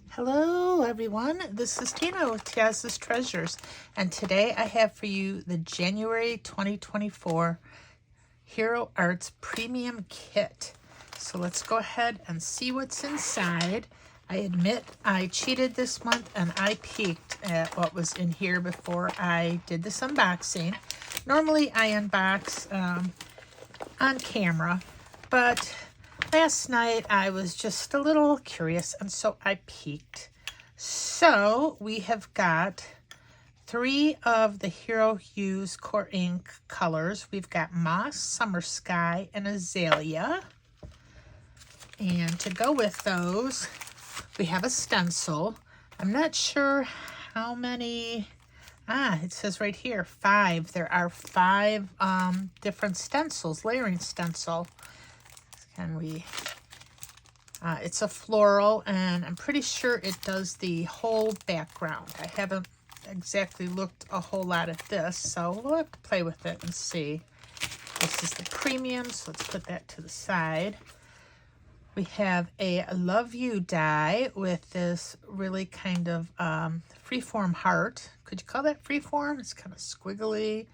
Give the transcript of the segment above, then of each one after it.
Hello everyone, this is Tina with Tia's Treasures, and today I have for you the January 2024 Hero Arts Premium Kit. So let's go ahead and see what's inside. I admit I cheated this month and I peeked at what was in here before I did this unboxing. Normally I unbox on camera, but last night I was just a little curious, and so I peeked. So we have got 3 of the Hero Hues Core Ink colors. We've got Moss, Summer Sky, and Azalea. And to go with those, we have a stencil. I'm not sure how many. It says right here 5. There are 5 different stencils, layering stencil. Can we? It's a floral, and I'm pretty sure it does the whole background. I haven't exactly looked a whole lot at this, so we'll have to play with it and see. This is the premium, so let's put that to the side. We have a Love You die with this really kind of freeform heart. Could you call that freeform? It's kind of squiggly,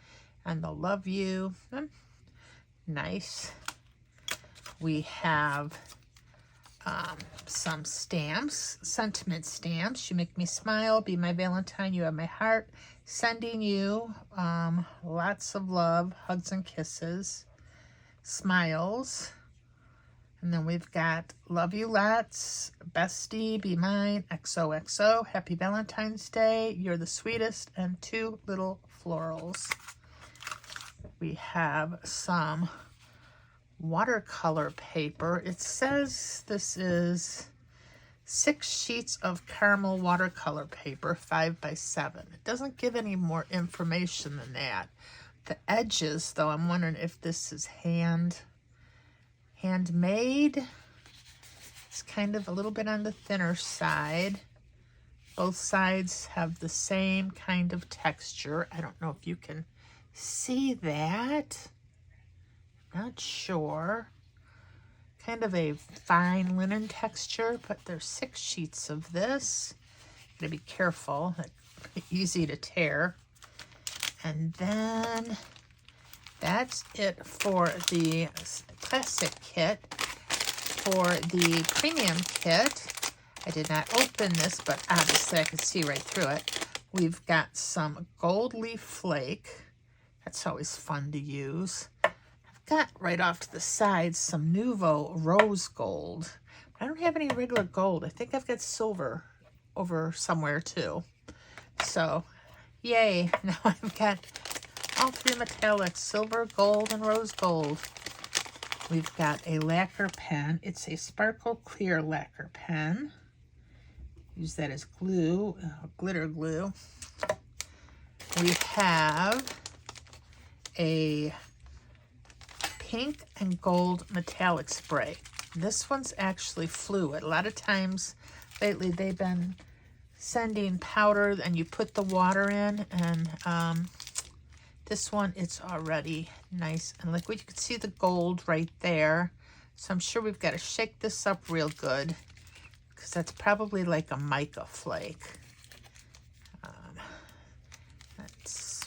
and the Love You. Nice. We have some stamps, sentiment stamps. You make me smile, be my Valentine, you have my heart. Sending you lots of love, hugs and kisses, smiles. And then we've got love you lots, bestie, be mine, XOXO, happy Valentine's Day, you're the sweetest, and 2 little florals. We have some watercolor paper. It says this is 6 sheets of caramel watercolor paper, 5 by 7. It doesn't give any more information than that. The edges, though, I'm wondering if this is handmade. It's kind of a little bit on the thinner side. Both sides have the same kind of texture. I don't know if you can see that. Not sure. Kind of a fine linen texture, but there's 6 sheets of this. Gotta be careful. It's easy to tear. And then that's it for the classic kit. For the premium kit, I did not open this, but obviously I could see right through it. We've got some gold leaf flake. That's always fun to use. Got right off to the side some Nouveau rose gold. I don't have any regular gold. I think I've got silver over somewhere too. So, yay. Now I've got all 3 metallics, silver, gold, and rose gold. We've got a lacquer pen. It's a sparkle clear lacquer pen. Use that as glue, glitter glue. We have a pink and gold metallic spray. This one's actually fluid. A lot of times lately they've been sending powder and you put the water in, and this one, it's already nice and liquid. You can see the gold right there. So I'm sure we've got to shake this up real good, because that's probably like a mica flake.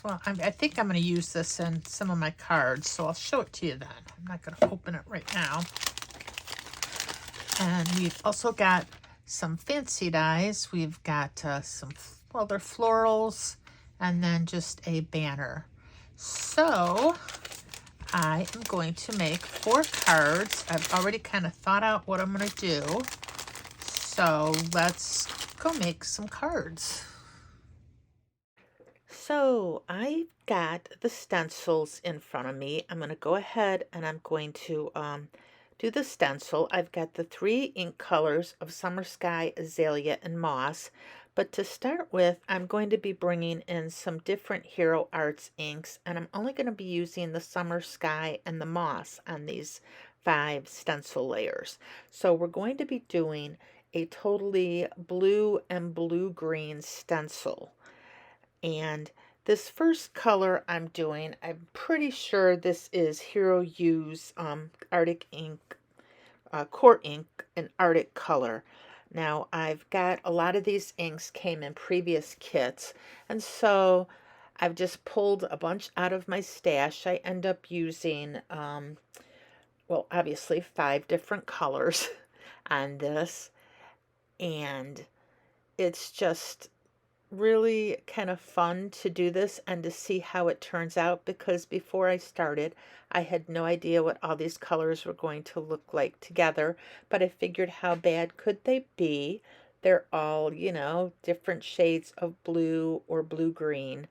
Well, I think I'm going to use this in some of my cards, so I'll show it to you then. I'm not going to open it right now. And we've also got some fancy dies. We've got some, well, they're florals, and then just a banner. So I am going to make 4 cards. I've already kind of thought out what I'm going to do. So let's go make some cards. So I've got the stencils in front of me. I'm going to go ahead and I'm going to do the stencil. I've got the 3 ink colors of Summer Sky, Azalea, and Moss. But to start with, I'm going to be bringing in some different Hero Arts inks, and I'm only going to be using the Summer Sky and the Moss on these 5 stencil layers. So we're going to be doing a totally blue and blue-green stencil. And this first color I'm doing, I'm pretty sure this is Hero Use Arctic Ink Core ink in Arctic Color. Now, I've got a lot of these inks came in previous kits, and so I've just pulled a bunch out of my stash. I end up using, well, obviously 5 different colors on this, and it's just really kind of fun to do this and to see how it turns out, because before I started I had no idea what all these colors were going to look like together, but I figured how bad could they be? They're all, you know, different shades of blue or blue-green.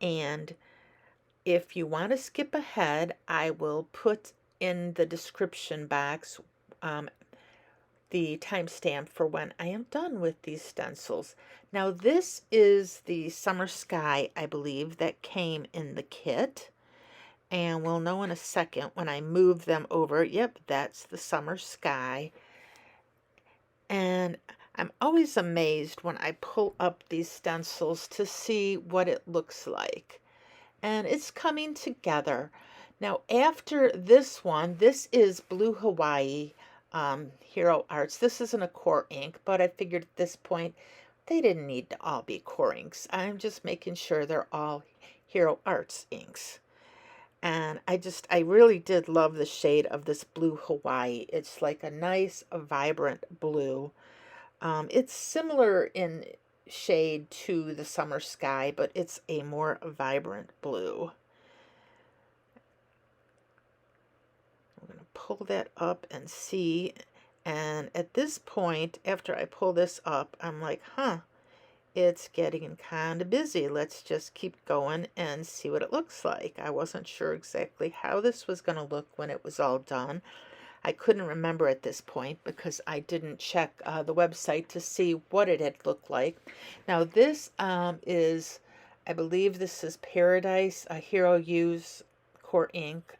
And if you want to skip ahead, I will put in the description box the timestamp for when I am done with these stencils. Now this is the summer sky, I believe, that came in the kit. And we'll know in a second when I move them over. Yep, that's the summer sky. And I'm always amazed when I pull up these stencils to see what it looks like. And it's coming together. Now after this one, this is Blue Hawaii Hero Arts. This isn't a core ink, but I figured at this point they didn't need to all be core inks. I'm just making sure they're all Hero Arts inks. And I really did love the shade of this Blue Hawaii. It's like a nice, vibrant blue. It's similar in shade to the summer sky, but it's a more vibrant blue. I'm going to pull that up and see, and at this point, after I pull this up, I'm like, it's getting kind of busy. Let's just keep going and see what it looks like. I wasn't sure exactly how this was going to look when it was all done. I couldn't remember at this point because I didn't check the website to see what it had looked like. Now this is, I believe this is Paradise, a Hero Use core ink.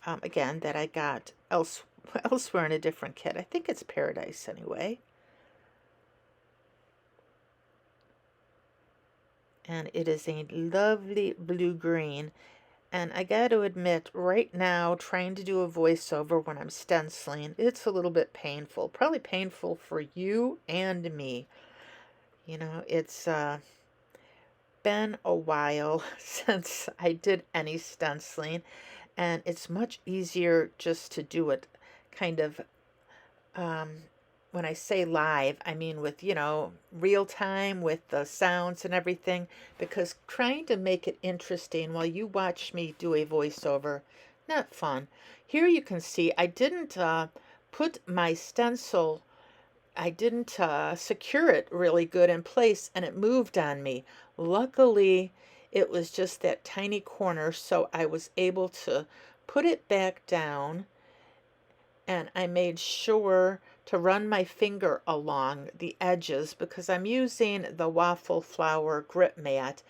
Again, that I got elsewhere in a different kit. I think it's Paradise anyway. And it is a lovely blue-green. And I got to admit, right now, trying to do a voiceover when I'm stenciling, it's a little bit painful. Probably painful for you and me. You know, it's been a while since I did any stenciling, and it's much easier just to do it kind of, when I say live, I mean with, you know, real time with the sounds and everything, because trying to make it interesting while you watch me do a voiceover, not fun. Here you can see I didn't put my stencil, I didn't secure it really good in place, and it moved on me. Luckily, it was just that tiny corner, so I was able to put it back down, and I made sure to run my finger along the edges because I'm using the waffle flower grip mat,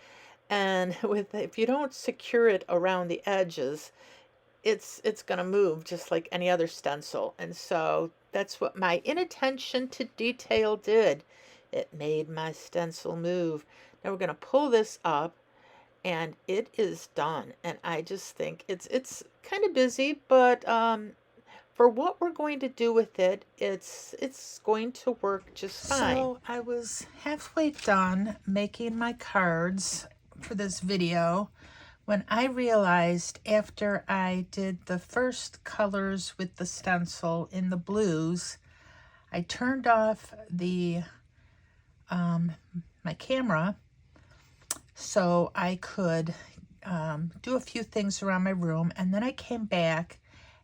and if you don't secure it around the edges, it's going to move just like any other stencil. And so that's what my inattention to detail did. It made my stencil move. Now we're going to pull this up, and it is done. And I just think it's kind of busy, but for what we're going to do with it, it's going to work just fine. So I was halfway done making my cards for this video when I realized, after I did the first colors with the stencil in the blues, I turned off the my camera so I could do a few things around my room, and then I came back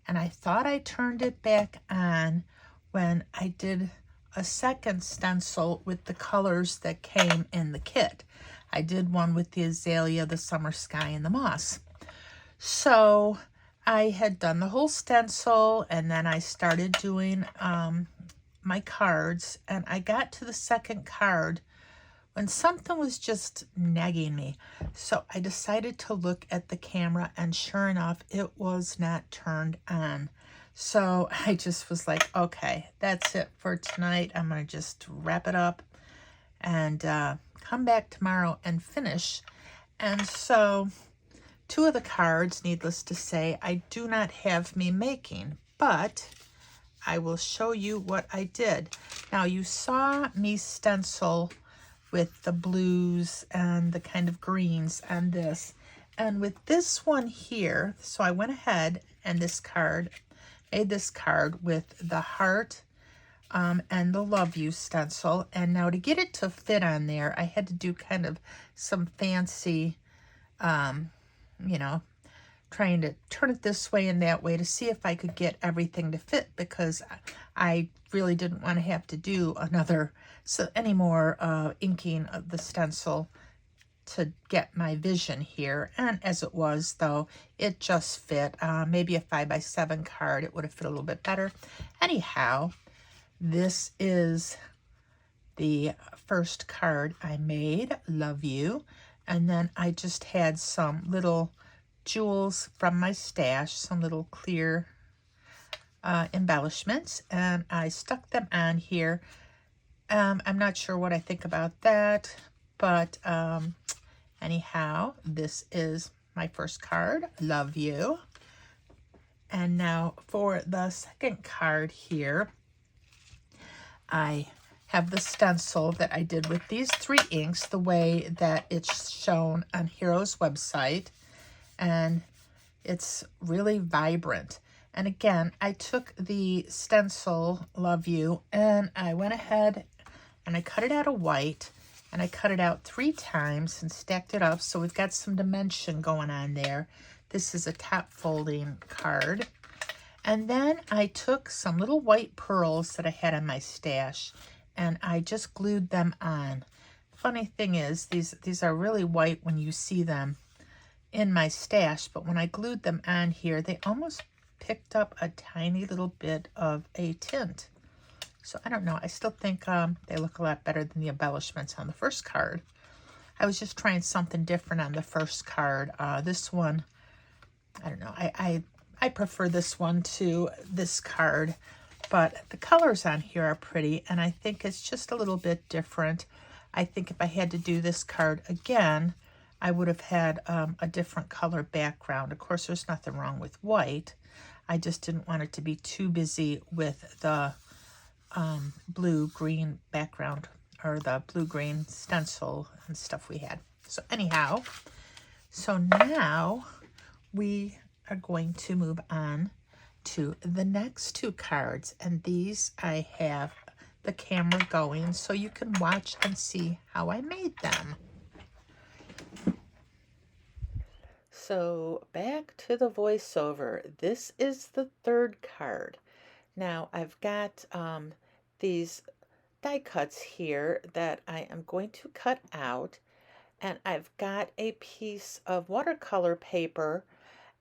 and I thought I turned it back on when I did a second stencil with the colors that came in the kit. I did one with the azalea, the summer sky, and the moss. So I had done the whole stencil, and then I started doing my cards, and I got to the second card when something was just nagging me. So I decided to look at the camera, and sure enough, it was not turned on. So I just was like, okay, that's it for tonight. I'm going to just wrap it up and come back tomorrow and finish. And so 2 of the cards, needless to say, I do not have me making, but I will show you what I did. Now you saw me stencil with the blues and the kind of greens and this. And with this one here, so I went ahead and this card, made this card with the heart and the love you stencil. And now to get it to fit on there, I had to do kind of some fancy, you know, trying to turn it this way and that way to see if I could get everything to fit, because I really didn't want to have to do any more inking of the stencil to get my vision here. And as it was, though, it just fit. Maybe a 5x7 card, it would have fit a little bit better. Anyhow, this is the first card I made, Love You. And then I just had some little jewels from my stash, some little clear embellishments, and I stuck them on here. I'm not sure what I think about that, but anyhow, this is my first card, Love You. And now for the second card here, I have the stencil that I did with these 3 inks, the way that it's shown on Hero's website. And it's really vibrant. And again, I took the stencil, Love You, and I went ahead and I cut it out of white, and I cut it out 3 times and stacked it up, so we've got some dimension going on there. This is a top folding card. And then I took some little white pearls that I had in my stash, and I just glued them on. Funny thing is, these are really white when you see them in my stash, but when I glued them on here, they almost picked up a tiny little bit of a tint. So I don't know, I still think they look a lot better than the embellishments on the first card. I was just trying something different on the first card. This one, I don't know, I prefer this one to this card, but the colors on here are pretty, and I think it's just a little bit different. I think if I had to do this card again, I would have had a different color background. Of course, there's nothing wrong with white. I just didn't want it to be too busy with the blue-green background, or the blue-green stencil and stuff we had. So anyhow, so now we are going to move on to the next 2 cards. And these I have the camera going so you can watch and see how I made them. So back to the voiceover. This is the 3rd card. Now I've got these die cuts here that I am going to cut out, and I've got a piece of watercolor paper,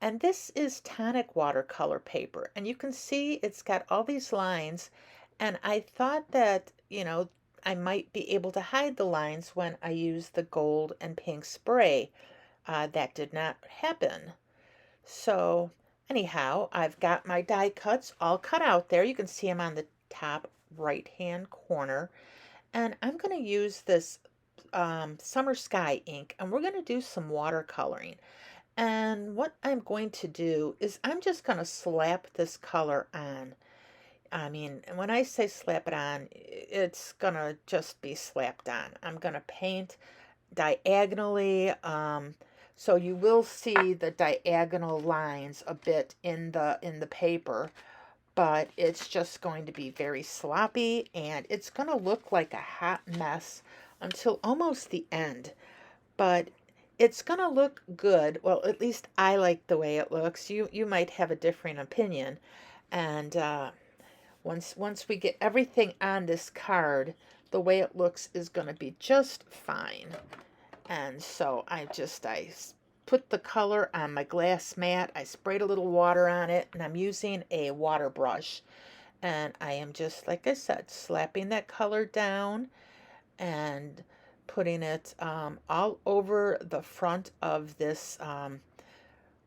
and this is tonic watercolor paper, and you can see it's got all these lines, and I thought that, you know, I might be able to hide the lines when I use the gold and pink spray. That did not happen. So anyhow, I've got my die cuts all cut out there. You can see them on the top right hand corner. And I'm going to use this Summer Sky ink, and we're going to do some watercoloring. And what I'm going to do is I'm just going to slap this color on. I mean, when I say slap it on, it's going to just be slapped on. I'm going to paint diagonally, so you will see the diagonal lines a bit in the paper, but it's just going to be very sloppy, and it's going to look like a hot mess until almost the end. But it's going to look good. Well, at least I like the way it looks. You might have a different opinion. And once we get everything on this card, the way it looks is going to be just fine. And so I put the color on my glass mat. I sprayed a little water on it, and I'm using a water brush. And I am just, like I said, slapping that color down and putting it all over the front of this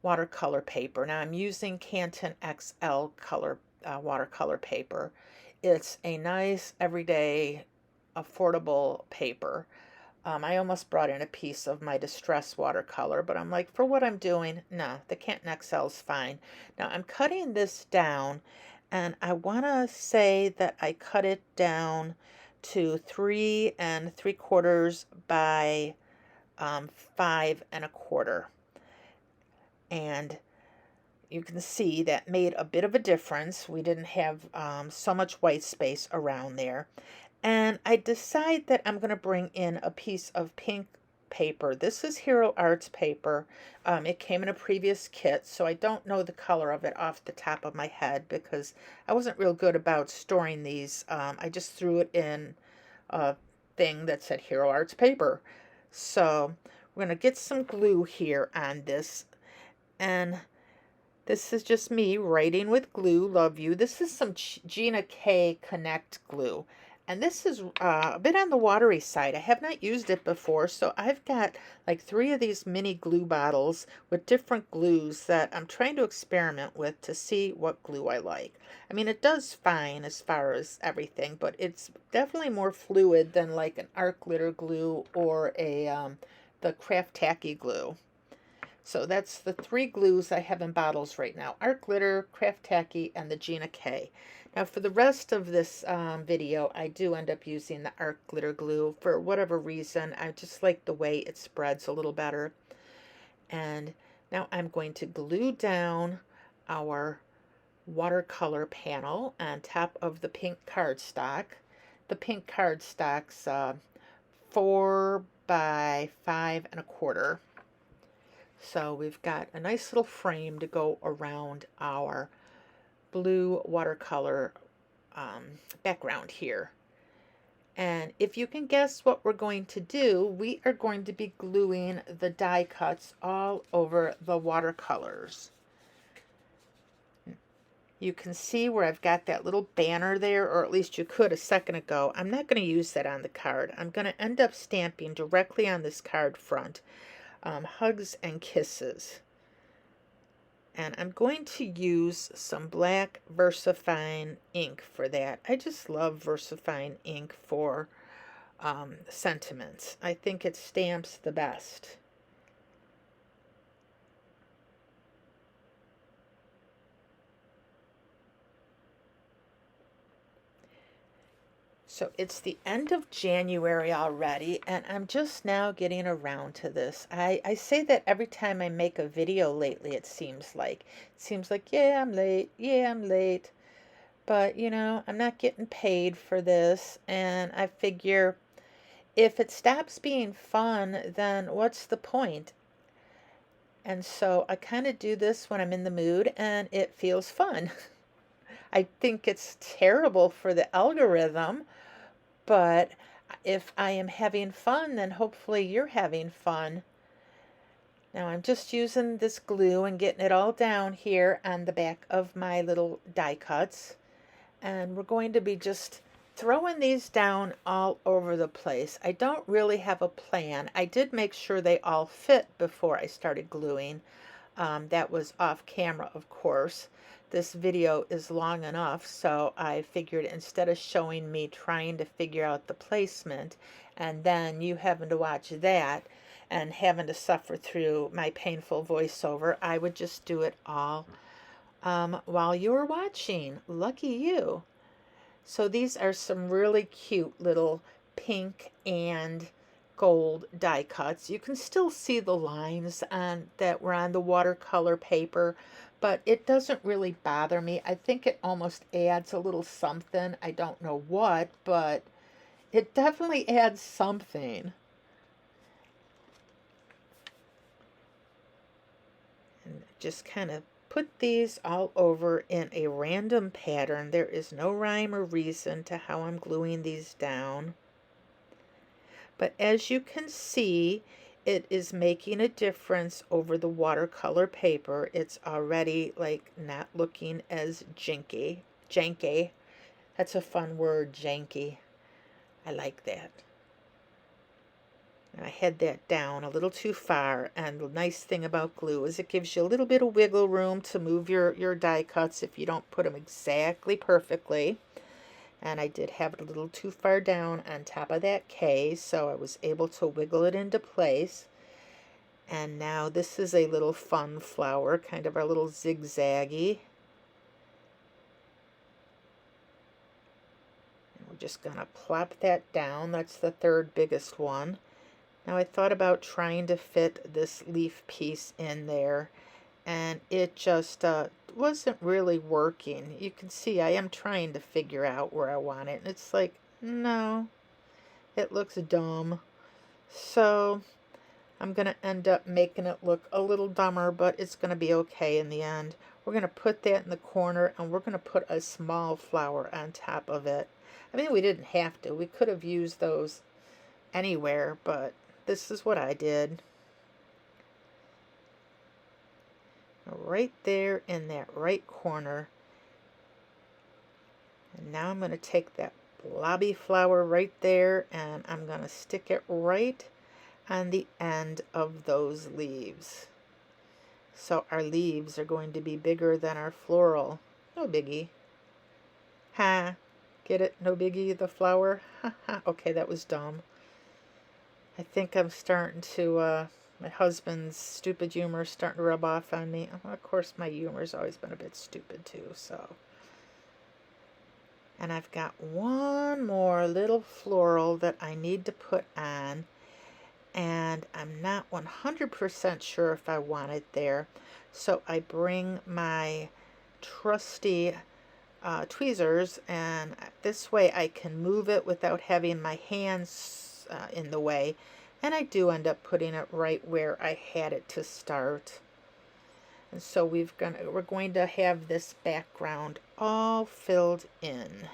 watercolor paper. Now I'm using Canton XL color watercolor paper. It's a nice, everyday, affordable paper. I almost brought in a piece of my Distress watercolor, but I'm like, for what I'm doing, no, the Canton XL is fine. Now I'm cutting this down, And I want to say that I cut it down to 3 3/4 by 5 1/4. And you can see that made a bit of a difference. We didn't have so much white space around there. And I decide that I'm going to bring in a piece of pink paper. This is Hero Arts paper. It came in a previous kit, so I don't know the color of it off the top of my head because I wasn't real good about storing these. I just threw it in a thing that said Hero Arts paper. So we're going to get some glue here on this. And this is just me writing with glue. Love you. This is some Gina K Connect glue. And this is a bit on the watery side. I have not used it before, so I've got like 3 of these mini glue bottles with different glues that I'm trying to experiment with to see what glue I like. I mean, it does fine as far as everything, but it's definitely more fluid than like an art glitter glue or the craft tacky glue. So that's the 3 glues I have in bottles right now. Art Glitter, Craft Tacky, and the Gina K. Now for the rest of this video, I do end up using the Art Glitter glue for whatever reason. I just like the way it spreads a little better. And now I'm going to glue down our watercolor panel on top of the pink cardstock. The pink cardstock's 4 by 5 1/4. So we've got a nice little frame to go around our blue watercolor background here. And if you can guess what we're going to do, we are going to be gluing the die cuts all over the watercolors. You can see where I've got that little banner there, or at least you could a second ago. I'm not going to use that on the card. I'm going to end up stamping directly on this card front. Hugs and kisses. And I'm going to use some black VersaFine ink for that. I just love VersaFine ink for sentiments. I think it stamps the best. So it's the end of January already, and I'm just now getting around to this. I say that every time I make a video lately, it seems like. Yeah, I'm late. Yeah, I'm late. But, you know, I'm not getting paid for this, and I figure if it stops being fun, then what's the point? And so I kind of do this when I'm in the mood, and it feels fun. I think it's terrible for the algorithm. But if I am having fun, then hopefully you're having fun. Now I'm just using this glue and getting it all down here on the back of my little die cuts. And we're going to be just throwing these down all over the place. I don't really have a plan. I did make sure they all fit before I started gluing. That was off camera, of course. This video is long enough, so I figured instead of showing me trying to figure out the placement and then you having to watch that and having to suffer through my painful voiceover, I would just do it all while you were watching. Lucky you. So these are some really cute little pink and gold die cuts. You can still see the lines that were on the watercolor paper, but it doesn't really bother me. I think it almost adds a little something. I don't know what, but it definitely adds something. And just kind of put these all over in a random pattern. There is no rhyme or reason to how I'm gluing these down. But as you can see, it is making a difference over the watercolor paper. It's already like not looking as janky. That's a fun word, janky. I like that. And I had that down a little too far, and the nice thing about glue is it gives you a little bit of wiggle room to move your die cuts if you don't put them exactly perfectly. And I did have it a little too far down on top of that K, so I was able to wiggle it into place. And now this is a little fun flower, kind of a little zigzaggy. just going to plop that down. That's the third biggest one. Now I thought about trying to fit this leaf piece in there, and it just wasn't really working. You can see I am trying to figure out where I want it, and it's like, no, it looks dumb. So I'm going to end up making it look a little dumber, but it's going to be okay in the end. We're going to put that in the corner, and we're going to put a small flower on top of it. I mean, we didn't have to. We could have used those anywhere, but this is what I did. Right there in that right corner. And now I'm going to take that blobby flower right there, and I'm going to stick it right on the end of those leaves. So our leaves are going to be bigger than our floral. No biggie. Ha! Get it? No biggie, the flower? Ha ha. Okay, that was dumb. I think I'm starting to, my husband's stupid humor is starting to rub off on me. Of course, my humor's always been a bit stupid too, so. And I've got one more little floral that I need to put on, and I'm not 100% sure if I want it there. So I bring my trusty tweezers, and this way I can move it without having my hands in the way. And I do end up putting it right where I had it to start. And so we're going to have this background all filled in.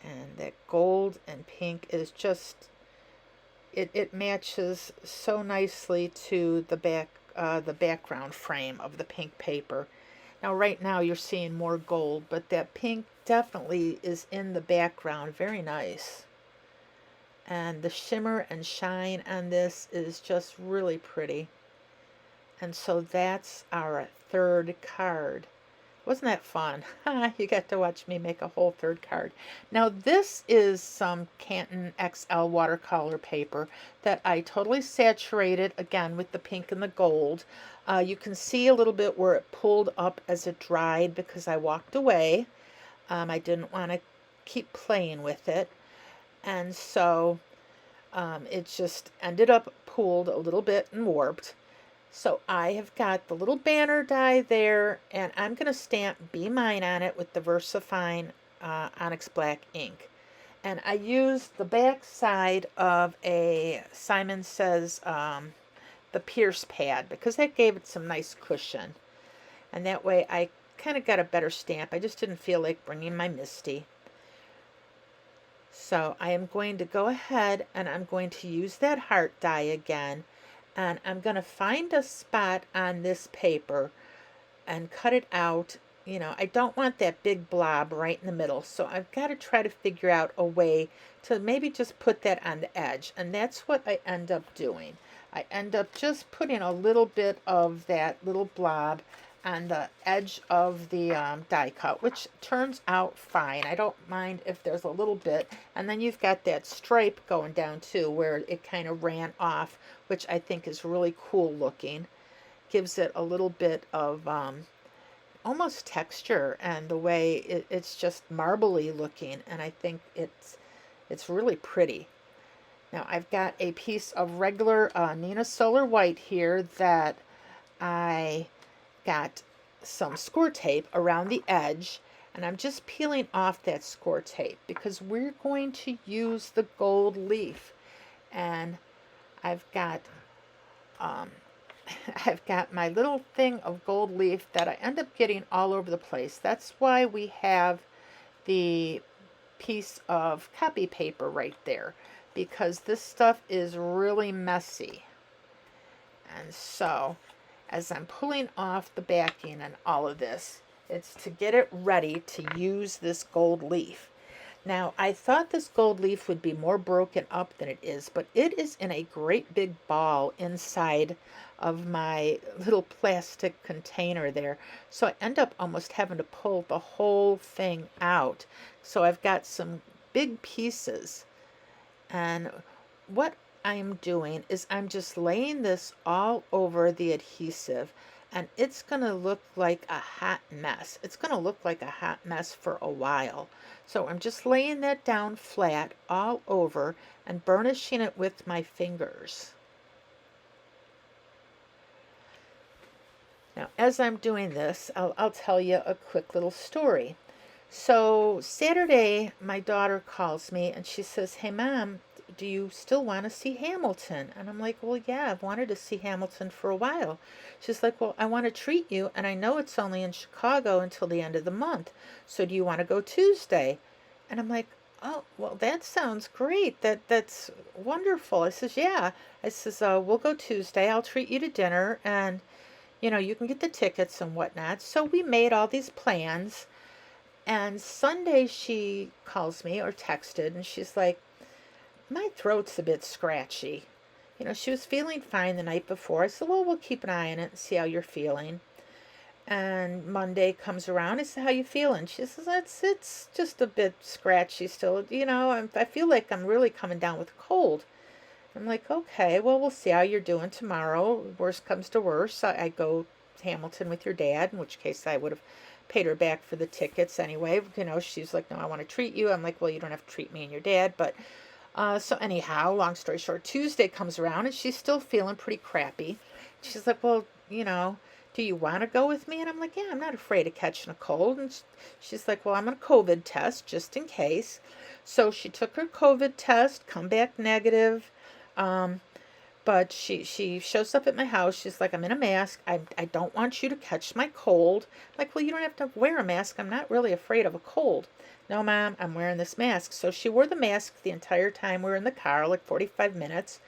And that gold and pink is just, it matches so nicely to the background frame of the pink paper. Now right now you're seeing more gold, but that pink definitely is in the background. Very nice. And the shimmer and shine on this is just really pretty. And so that's our third card. Wasn't that fun? You got to watch me make a whole third card. Now this is some Canton XL watercolor paper that I totally saturated again with the pink and the gold. You can see a little bit where it pulled up as it dried because I walked away. I didn't want to keep playing with it. And so it just ended up pooled a little bit and warped. So I have got the little banner die there, and I'm going to stamp Be Mine on it with the VersaFine Onyx Black ink. And I used the back side of a Simon Says the Pierce pad because that gave it some nice cushion. And that way I kind of got a better stamp. I just didn't feel like bringing my Misty. So I am going to go ahead and I'm going to use that heart die again. And I'm going to find a spot on this paper and cut it out. You know, I don't want that big blob right in the middle. So I've got to try to figure out a way to maybe just put that on the edge. And that's what I end up doing. I end up just putting a little bit of that little blob on the edge of the die cut, which turns out fine. I don't mind if there's a little bit. And then you've got that stripe going down too, where it kind of ran off, which I think is really cool looking. Gives it a little bit of almost texture, and the way it's just marbly looking, and I think it's really pretty. Now I've got a piece of regular Nina Solar White here that I got some score tape around the edge, and I'm just peeling off that score tape because we're going to use the gold leaf. And I've got I've got my little thing of gold leaf that I end up getting all over the place. That's why we have the piece of copy paper right there, because this stuff is really messy. And so as I'm pulling off the backing and all of this, it's to get it ready to use this gold leaf. Now, I thought this gold leaf would be more broken up than it is, but it is in a great big ball inside of my little plastic container there. So I end up almost having to pull the whole thing out. So I've got some big pieces. And what I'm doing is I'm just laying this all over the adhesive, and it's going to look like a hot mess. It's going to look like a hot mess for a while. So I'm just laying that down flat all over and burnishing it with my fingers. Now, as I'm doing this, I'll tell you a quick little story. So Saturday, my daughter calls me and she says, "Hey, Mom, do you still want to see Hamilton?" And I'm like, "Well, yeah, I've wanted to see Hamilton for a while." She's like, "Well, I want to treat you, and I know it's only in Chicago until the end of the month. So do you want to go Tuesday?" And I'm like, "Oh, well, that sounds great. That's wonderful." I says, "Yeah." I says, "We'll go Tuesday. I'll treat you to dinner, and you can get the tickets and whatnot." So we made all these plans. And Sunday she calls me or texted and she's like, "My throat's a bit scratchy." She was feeling fine the night before. I said, "Well, we'll keep an eye on it and see how you're feeling." And Monday comes around. I said, "How you feeling?" She says, It's just a bit scratchy still. I feel like I'm really coming down with a cold." I'm like, "Okay, well, we'll see how you're doing tomorrow. Worst comes to worst, I go to Hamilton with your dad," in which case I would have paid her back for the tickets anyway. She's like, "No, I want to treat you." I'm like, "Well, you don't have to treat me and your dad." But so anyhow, long story short, Tuesday comes around and she's still feeling pretty crappy. She's like, "Well, do you want to go with me?" And I'm like, "Yeah, I'm not afraid of catching a cold." And she's like, "Well, I'm going to COVID test just in case." So she took her COVID test, come back negative. But she shows up at my house. She's like, "I'm in a mask. I don't want you to catch my cold." I'm like, "Well, you don't have to wear a mask. I'm not really afraid of a cold." "No, Mom, I'm wearing this mask." So she wore the mask the entire time we were in the car, like 45 minutes.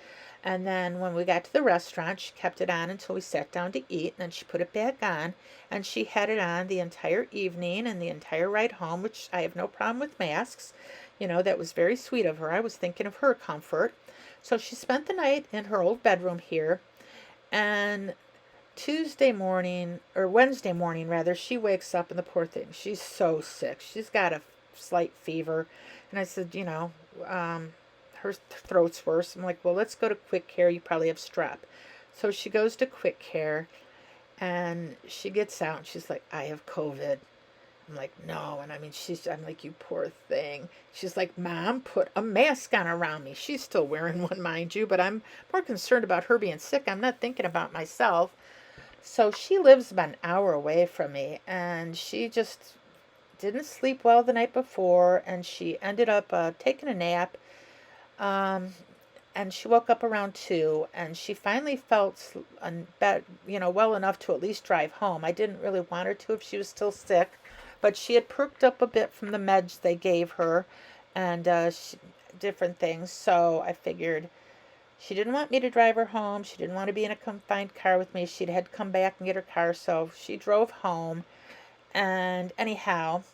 And then when we got to the restaurant, she kept it on until we sat down to eat. And then she put it back on. And she had it on the entire evening and the entire ride home, which I have no problem with masks. That was very sweet of her. I was thinking of her comfort. So she spent the night in her old bedroom here, and Tuesday morning, or Wednesday morning rather, she wakes up and the poor thing, she's so sick. She's got a slight fever. And I said, her throat's worse. I'm like, "Well, let's go to Quick Care. You probably have strep." So she goes to Quick Care and she gets out and she's like, "I have COVID." I'm like, "No." And I'm like, "You poor thing." She's like, "Mom, put a mask on around me." She's still wearing one, mind you, but I'm more concerned about her being sick. I'm not thinking about myself. So she lives about an hour away from me, and she just didn't sleep well the night before, and she ended up taking a nap. And she woke up around 2, and she finally felt well enough to at least drive home. I didn't really want her to if she was still sick, but she had perked up a bit from the meds they gave her and different things. So I figured she didn't want me to drive her home. She didn't want to be in a confined car with me. She'd had to come back and get her car, so she drove home. And anyhow,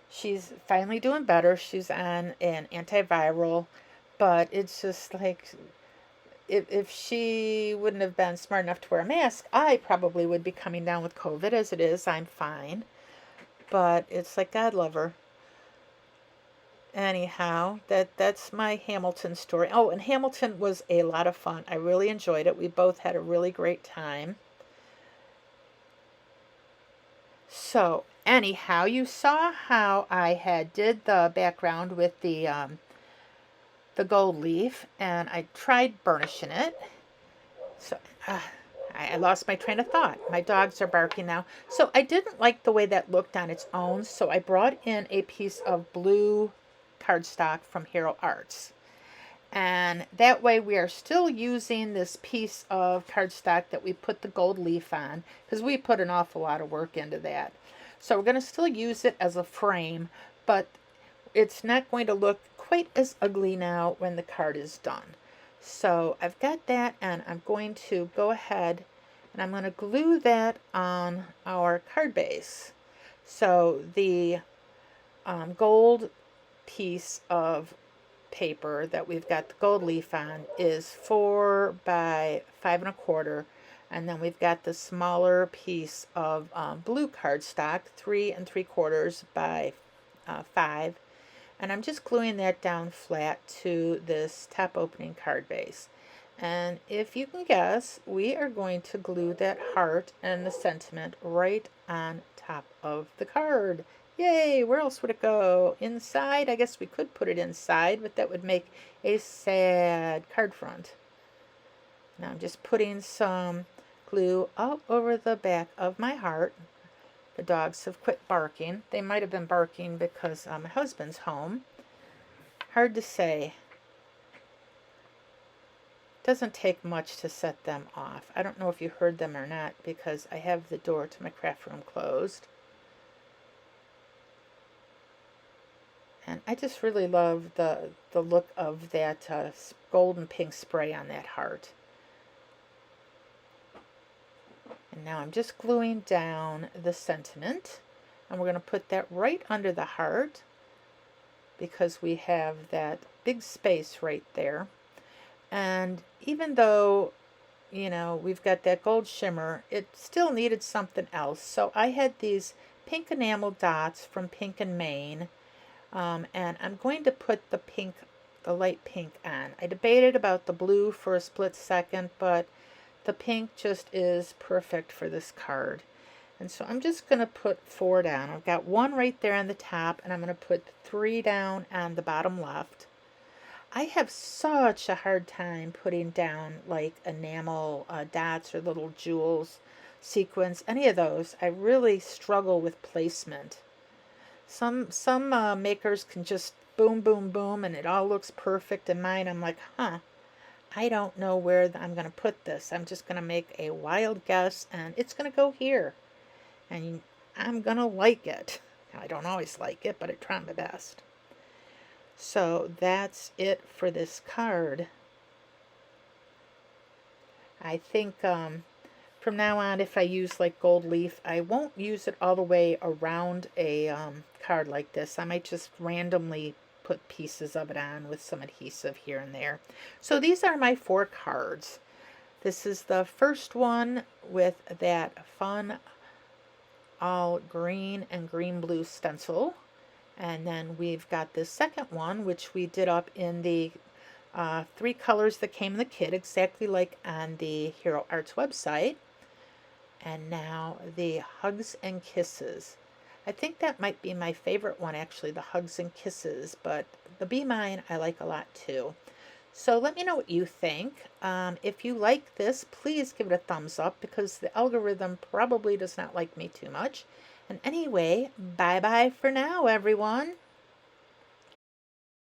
she's finally doing better. She's on an antiviral, but it's just like, if she wouldn't have been smart enough to wear a mask, I probably would be coming down with COVID. As it is, I'm fine. But it's like, God love her. Anyhow, that's my Hamilton story. Oh, and Hamilton was a lot of fun. I really enjoyed it. We both had a really great time. So anyhow, you saw how I had did the background with the gold leaf, and I tried burnishing it. So I lost my train of thought. My dogs are barking now. So I didn't like the way that looked on its own, so I brought in a piece of blue cardstock from Hero Arts. And that way we are still using this piece of cardstock that we put the gold leaf on, because we put an awful lot of work into that. So we're going to still use it as a frame, but it's not going to look quite as ugly now when the card is done. So I've got that, and I'm going to go ahead and I'm going to glue that on our card base. So the gold piece of paper that we've got the gold leaf on is 4 by 5 1/4, and then we've got the smaller piece of blue cardstock, 3 3/4 by 5, and I'm just gluing that down flat to this top opening card base. And if you can guess, we are going to glue that heart and the sentiment right on top of the card. Yay! Where else would it go? Inside? I guess we could put it inside, but that would make a sad card front. Now I'm just putting some glue all over the back of my heart. The dogs have quit barking. They might have been barking because my husband's home. Hard to say. Doesn't take much to set them off. I don't know if you heard them or not because I have the door to my craft room closed. And I just really love the look of that golden pink spray on that heart. And now I'm just gluing down the sentiment. And we're going to put that right under the heart because we have that big space right there. And even though, you know, we've got that gold shimmer, it still needed something else. So I had these pink enamel dots from Pink and Maine. And I'm going to put the pink, the light pink on. I debated about the blue for a split second, but the pink just is perfect for this card. And so I'm just going to put 4 down. I've got 1 right there on the top, and I'm going to put 3 down on the bottom left. I have such a hard time putting down like enamel dots or little jewels, sequins, any of those. I really struggle with placement. Some makers can just boom, boom, boom, and it all looks perfect. And mine, I'm like, I don't know where I'm going to put this. I'm just going to make a wild guess, and it's going to go here. And I'm going to like it. I don't always like it, but I try my best. So that's it for this card. I think from now on, if I use like gold leaf, I won't use it all the way around a card like this. I might just randomly put pieces of it on with some adhesive here and there. So these are my 4 cards. This is the first one with that fun all green and green blue stencil. And then we've got this second one, which we did up in the 3 colors that came in the kit, exactly like on the Hero Arts website. And now the Hugs and Kisses. I think that might be my favorite one, actually, the Hugs and Kisses, but the Be Mine I like a lot too. So let me know what you think. If you like this, please give it a thumbs up because the algorithm probably does not like me too much. And anyway, bye-bye for now, everyone.